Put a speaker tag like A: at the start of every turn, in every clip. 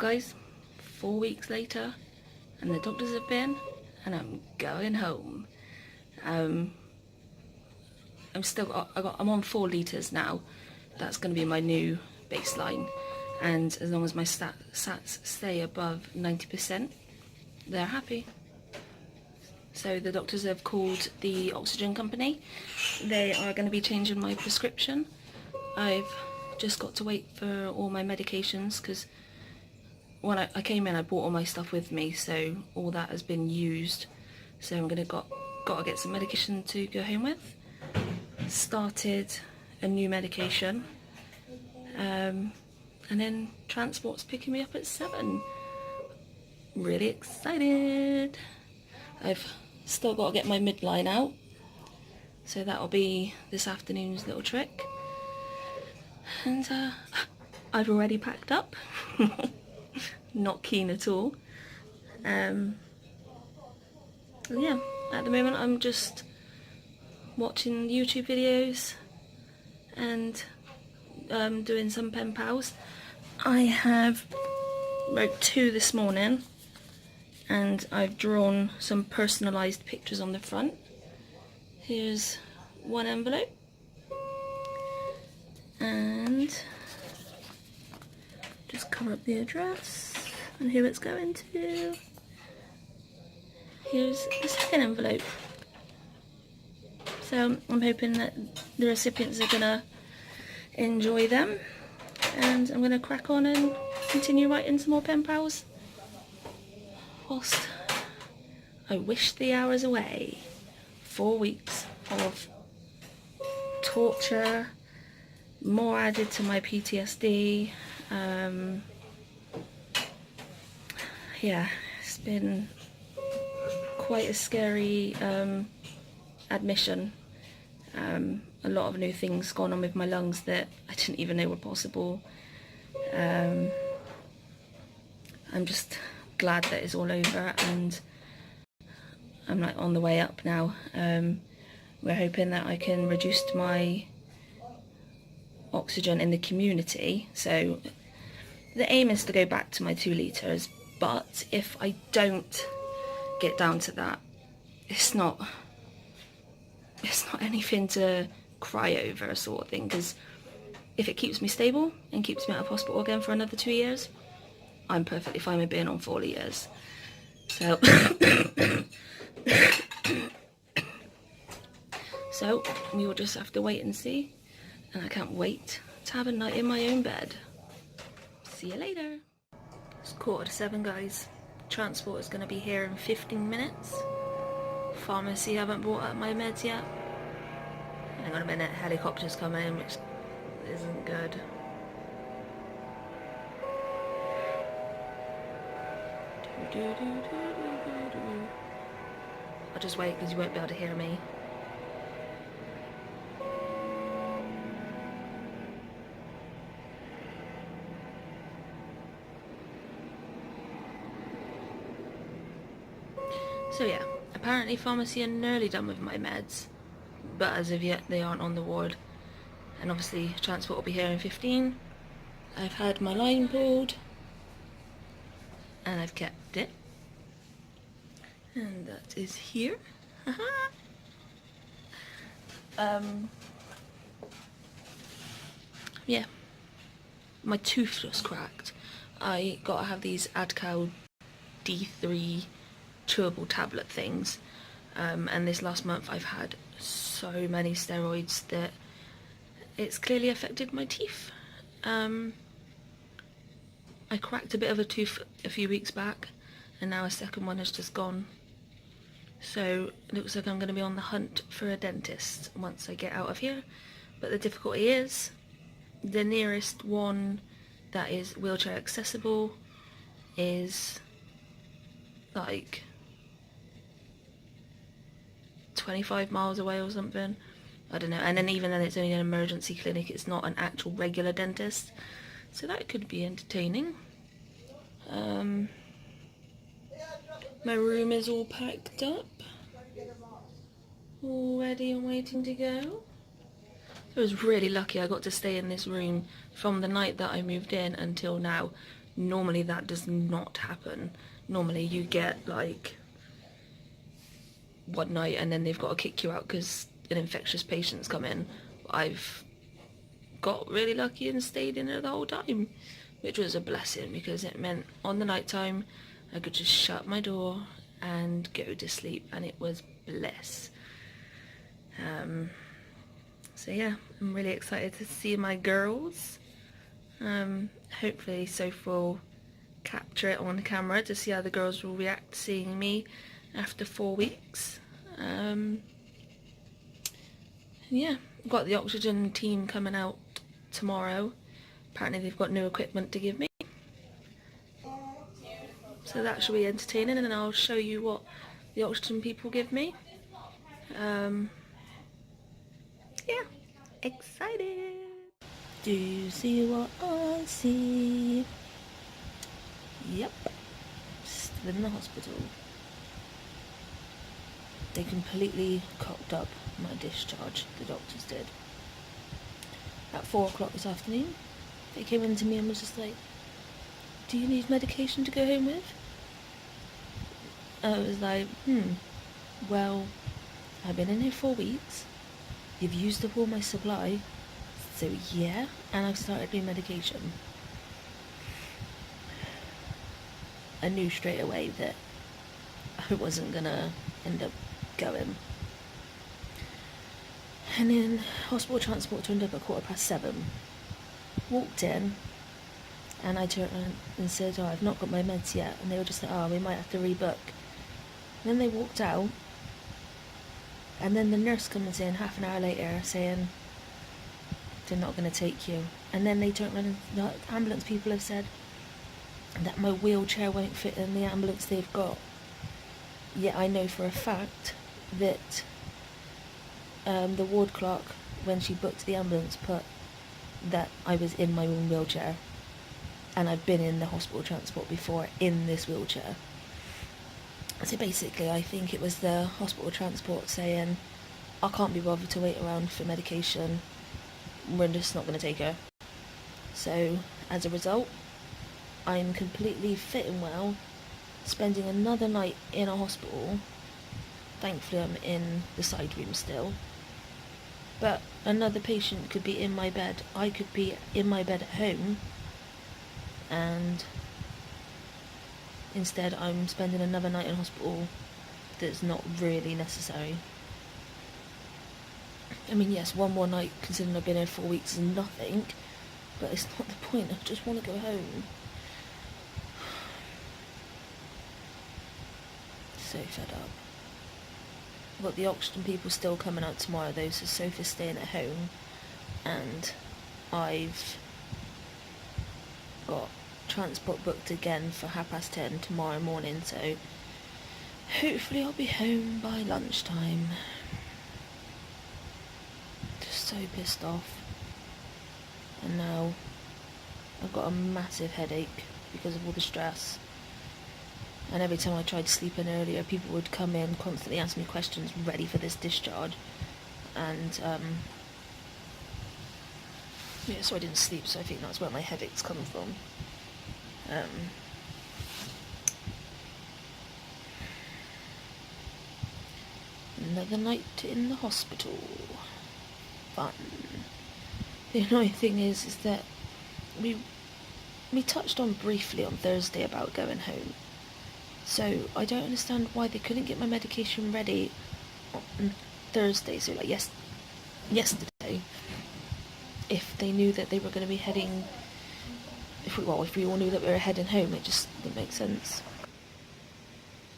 A: guys, 4 weeks later, and the doctors have been, and I'm going home. I'm on 4 litres now. That's going to be my new baseline, and as long as my sats stay above 90%, they're happy. So the doctors have called the oxygen company. They are going to be changing my prescription. I've just got to wait for all my medications, because when I came in, I brought all my stuff with me, so all that has been used. So I'm gonna got to get some medication to go home with. Started a new medication, and then transport's picking me up at 7. Really excited. I've still got to get my midline out, so that'll be this afternoon's little trick. And I've already packed up. Not keen at all. Yeah, at the moment I'm just watching YouTube videos and doing some pen pals. I have wrote 2 this morning, and I've drawn some personalised pictures on the front. Here's one envelope, and just cover up the address and who it's going to. Here's the second envelope. So I'm hoping that the recipients are gonna enjoy them, and I'm gonna crack on and continue writing some more pen pals whilst I wish the hours away. 4 weeks of torture, more added to my PTSD. Yeah, it's been quite a scary admission. A lot of new things gone on with my lungs that I didn't even know were possible. I'm just glad that it's all over, and I'm like on the way up now. We're hoping that I can reduce my oxygen in the community. So the aim is to go back to my 2 litres, but if I don't get down to that, it's not anything to cry over, sort of thing, because if it keeps me stable and keeps me out of hospital again for another 2 years, I'm perfectly fine with being on 4 litres. So so we will just have to wait and see, and I can't wait to have a night in my own bed. See you later. It's 7:15, guys. Transport is going to be here in 15 minutes. Pharmacy haven't brought up my meds yet. Hang on a minute, helicopter's coming in, which isn't good. I'll just wait because you won't be able to hear me. So yeah, apparently pharmacy are nearly done with my meds, but as of yet they aren't on the ward. And obviously transport will be here in 15. I've had my line pulled, and I've kept it. And that is here. Yeah, my tooth just cracked. I gotta have these Adcal D3 chewable tablet things, and this last month I've had so many steroids that it's clearly affected my teeth. I cracked a bit of a tooth a few weeks back, and now a second one has just gone. So it looks like I'm going to be on the hunt for a dentist once I get out of here. But the difficulty is, the nearest one that is wheelchair accessible is like 25 miles away or something. I don't know. And then even then it's only an emergency clinic, it's not an actual regular dentist. So that could be entertaining. My room is all packed up, all ready and waiting to go. I was really lucky I got to stay in this room from the night that I moved in until now. Normally that does not happen. Normally you get like one night and then they've got to kick you out because an infectious patient's come in. I've got really lucky and stayed in there the whole time, which was a blessing because it meant on the night time I could just shut my door and go to sleep, and it was bliss. So yeah, I'm really excited to see my girls. Hopefully Sophie will capture it on camera to see how the girls will react to seeing me after 4 weeks. Yeah, I've got the oxygen team coming out tomorrow. Apparently they've got new equipment to give me, so that should be entertaining, and then I'll show you what the oxygen people give me. Yeah, excited. Do you see what I see? Yep, still in the hospital. They completely cocked up my discharge, the doctors did. At 4 o'clock this afternoon, they came in to me and was just like, do you need medication to go home with? I was like, well, I've been in here 4 weeks, you've used up all my supply, so yeah, and I've started doing medication. I knew straight away that I wasn't gonna end up going. And then hospital transport turned up at 7:15. Walked in, and I turned around and said, oh, I've not got my meds yet. And they were just like, oh, we might have to rebook. And then they walked out, and then the nurse comes in half an hour later saying, they're not going to take you. And then they turned around and the ambulance people have said that my wheelchair won't fit in the ambulance they've got. Yet I know for a fact that the ward clerk, when she booked the ambulance, put that I was in my own wheelchair, and I've been in the hospital transport before in this wheelchair. So basically I think it was the hospital transport saying, I can't be bothered to wait around for medication, we're just not going to take her. So as a result, I'm completely fit and well, spending another night in a hospital. Thankfully I'm in the side room still, but another patient could be in my bed, I could be in my bed at home, and instead I'm spending another night in hospital that's not really necessary. I mean, yes, one more night considering I've been here 4 weeks is nothing, but it's not the point, I just want to go home. So fed up. I've got the oxygen people still coming out tomorrow though, so Sophie's staying at home, and I've got transport booked again for 10:30 tomorrow morning, so hopefully I'll be home by lunchtime. Just so pissed off. And now I've got a massive headache because of all the stress. And every time I tried sleeping earlier, people would come in, constantly ask me questions, ready for this discharge. And, yeah, so I didn't sleep, so I think that's where my headache's come from. Another night in the hospital. Fun. The annoying thing is that we touched on briefly on Thursday about going home. So I don't understand why they couldn't get my medication ready on Thursday, so like yesterday, if they knew that they were going to be heading, if we all knew that we were heading home, it just didn't make sense.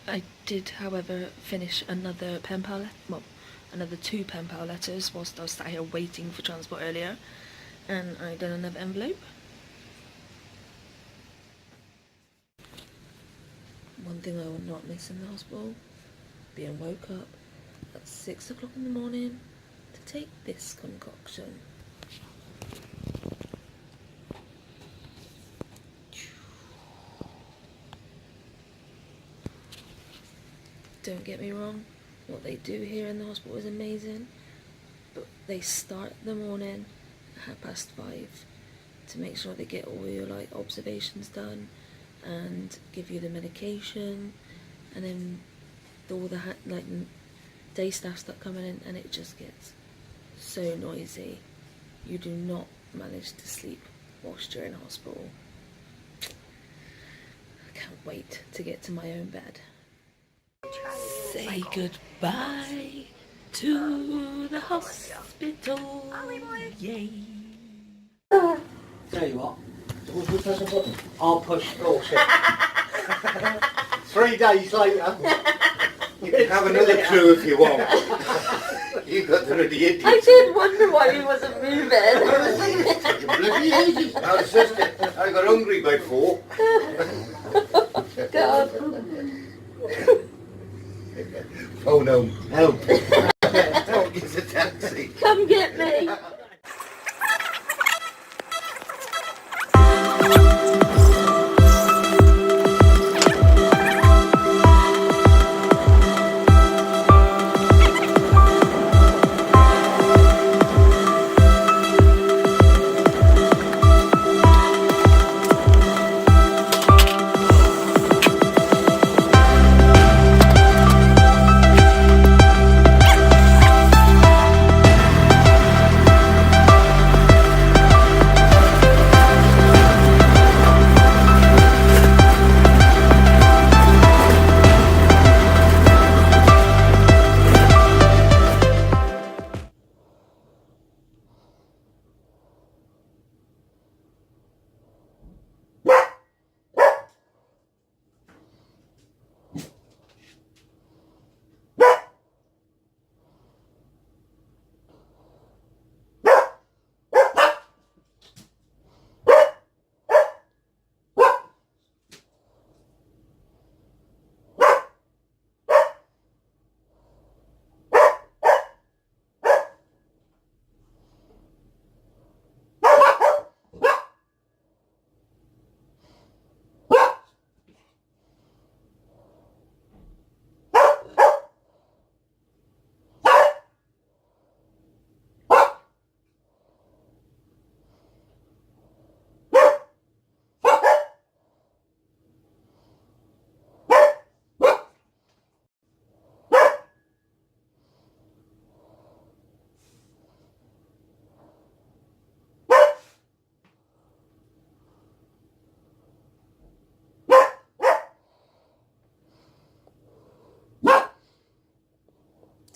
A: I did, however, finish another pen pal, another 2 pen pal letters whilst I was sat here waiting for transport earlier, and I done another envelope. One thing I will not miss in the hospital, being woke up at 6 o'clock in the morning to take this concoction. Don't get me wrong, what they do here in the hospital is amazing, but they start the morning at 5:30 to make sure they get all your like observations done and give you the medication, and then all the like day staff start coming in, and it just gets so noisy. You do not manage to sleep whilst you're in hospital. I can't wait to get to my own bed. Say goodbye to the hospital. Yay.
B: Tell you what, we press a button? I'll push bullshit. 3 days later.
C: You can have another clue if you want. You got the bloody idiot.
A: I did wonder why he wasn't moving.
C: You bloody ages. I was just, I got hungry by 4.
A: God.
C: Oh no, help. Help, get a taxi.
A: Come get me.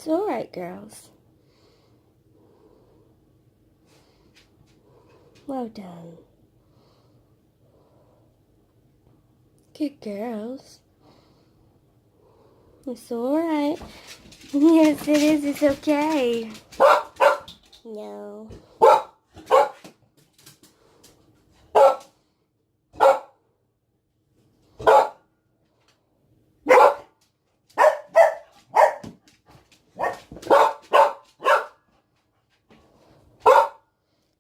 A: It's alright, girls. Well done. Good girls. It's alright. Yes, it is. It's okay. No.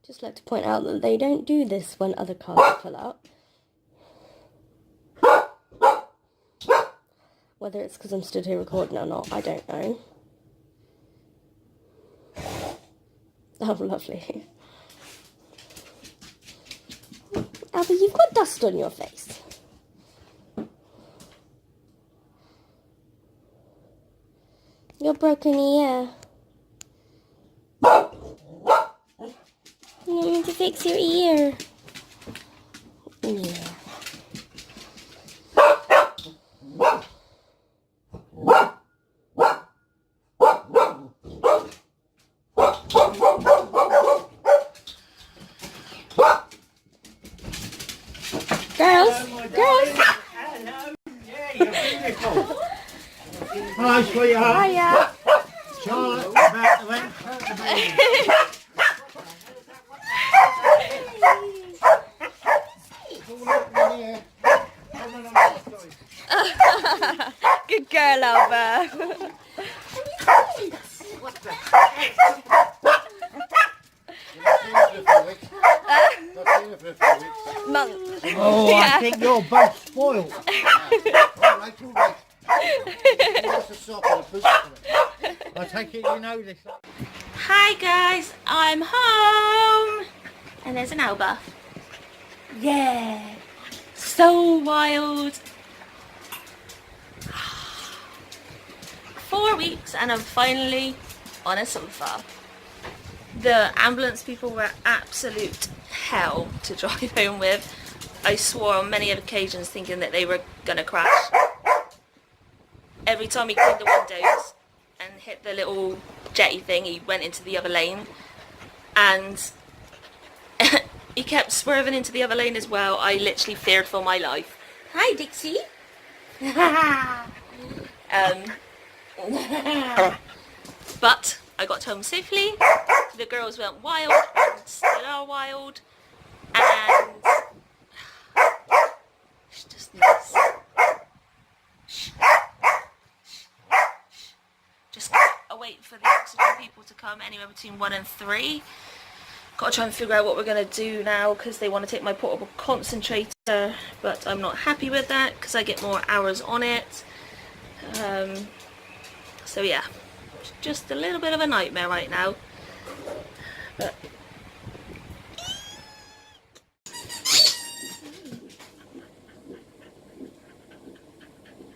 A: Just like to point out that they don't do this when other cars pull up. Whether it's because I'm stood here recording or not, I don't know. Oh, lovely. Albie, you've got dust on your face. Your broken ear. You need to fix your ear. Yeah. Girls, girls.
B: Hello. Yeah, you're beautiful. Hi, sweetheart.
A: Hiya.
B: Charlotte, about to enter the baby.
A: Good girl, Alba.
C: What the heck?
A: Month.
B: Oh, I think you're both spoiled.
C: Alright, alright. What's the sock and a boot for it?
B: I take it you know this.
A: Hi guys, I'm home. And there's an Alba. Yeah. So wild. 4 weeks and I'm finally on a sofa. The ambulance people were absolute hell to drive home with. I swore on many occasions thinking that they were gonna crash. Every time he cleaned the windows and hit the little jetty thing, he went into the other lane, and he kept swerving into the other lane as well. I literally feared for my life. Hi, Dixie. But I got home safely. The girls went wild and still are wild, and it's just nice. Just gotta wait for the oxygen people to come, anywhere between 1 and 3. Gotta try and figure out what we're gonna do now, because they want to take my portable concentrator, but I'm not happy with that because I get more hours on it. So yeah, just a little bit of a nightmare right now. But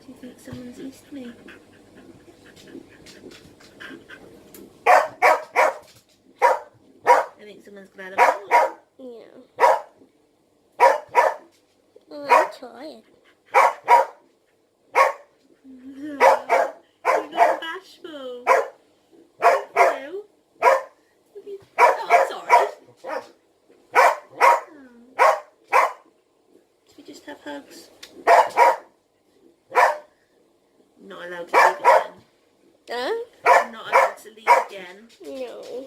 A: do you think someone's east me? I think someone's glad about it.
D: Yeah. Oh, I'm tired.
A: You're not bashful. Hello. Oh, I'm sorry. Oh. Should we just have hugs? Not allowed to leave again.
D: Huh?
A: I'm not allowed to leave again.
D: No.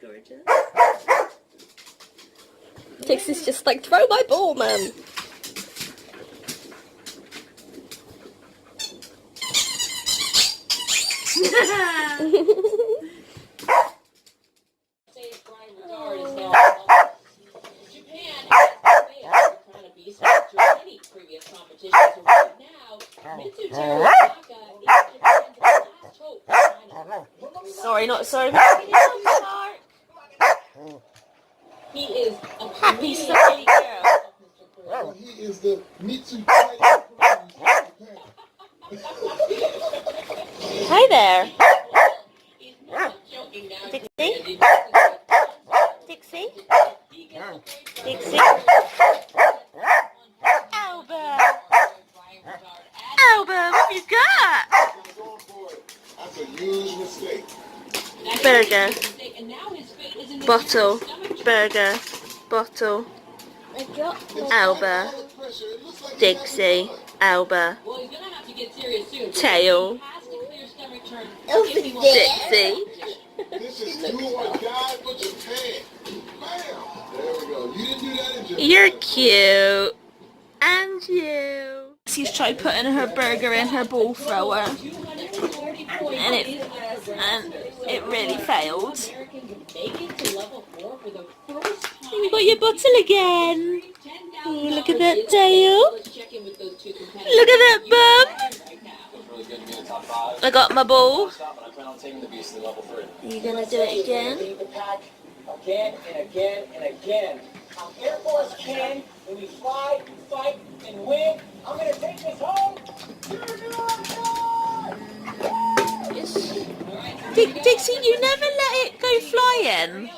A: Gorgeous.
D: Dixie's just like, throw my ball, man.
A: Sorry, not sorry.
E: He is a
A: Happy silly girl.
C: He is the Mitsu.
A: Hi there.
D: Dixie? Dixie? Dixie?
A: Albert. Albert, what have you got?
C: That's a huge mistake.
A: Burger. Bottle. Burger. Bottle.
D: I dropped my
A: Albert. Dixie. Albert. Tail. Dixie.
C: This is do or die for Japan. Bam! There we go. You didn't do that in Japan.
A: You're cute. And you. She's tried putting her burger in her ball thrower. And it really failed. You got your bottle again. Oh, look at that tail. Look at that bum. I got my ball. Are you gonna do it again?
F: Again and again and again. I'm Air Force Ken. When we fly, fight, and win, I'm gonna take this home.
A: Dixie, you never let it go flying.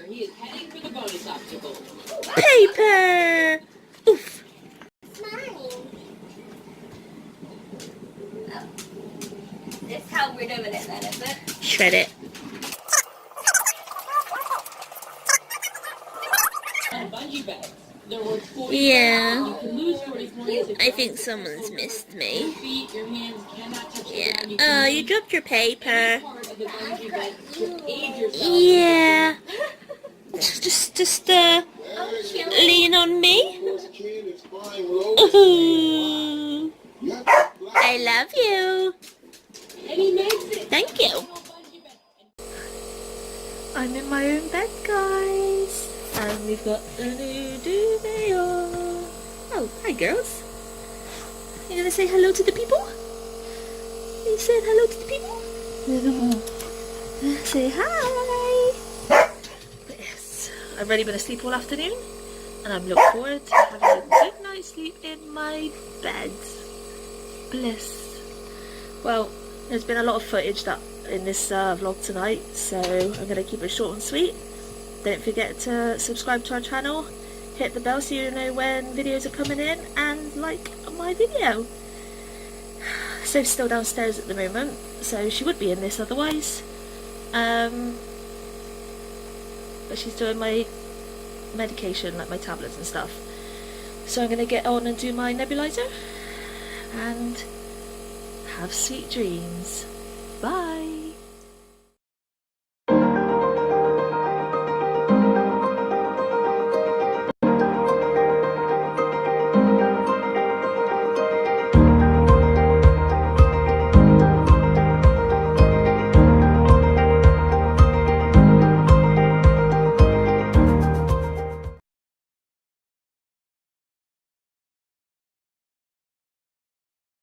E: He is heading for the bonus obstacle.
A: Paper. Oof.
D: This is how we're doing it then, is it?
A: Shred it.
E: And bungee bags. There were 40
A: Yeah.
E: You can lose 40 points if
A: I think someone's missed me.
E: your feet, your hands cannot touch the
A: Yeah.
E: ground. You
A: Oh,
E: can
A: you dropped your paper.
E: part of the bungee bag to aid yourself.
A: Yeah. Just lean on me. Ooh. I love you. I'm in my own bed, guys. And we've got a new duvet on. Oh, hi girls. You gonna say hello to the people? You said hello to the people? Say hi. But yes, I've already been asleep all afternoon, and I'm looking forward to having a good night's sleep in my bed. Bliss. Well, there's been a lot of footage in this vlog tonight, so I'm going to keep it short and sweet. Don't forget to subscribe to our channel, hit the bell so you know when videos are coming in, and like my video. Sophie's still downstairs at the moment, so she would be in this otherwise. But she's doing my medication, like my tablets and stuff. So I'm going to get on and do my nebulizer, and have sweet dreams. Bye.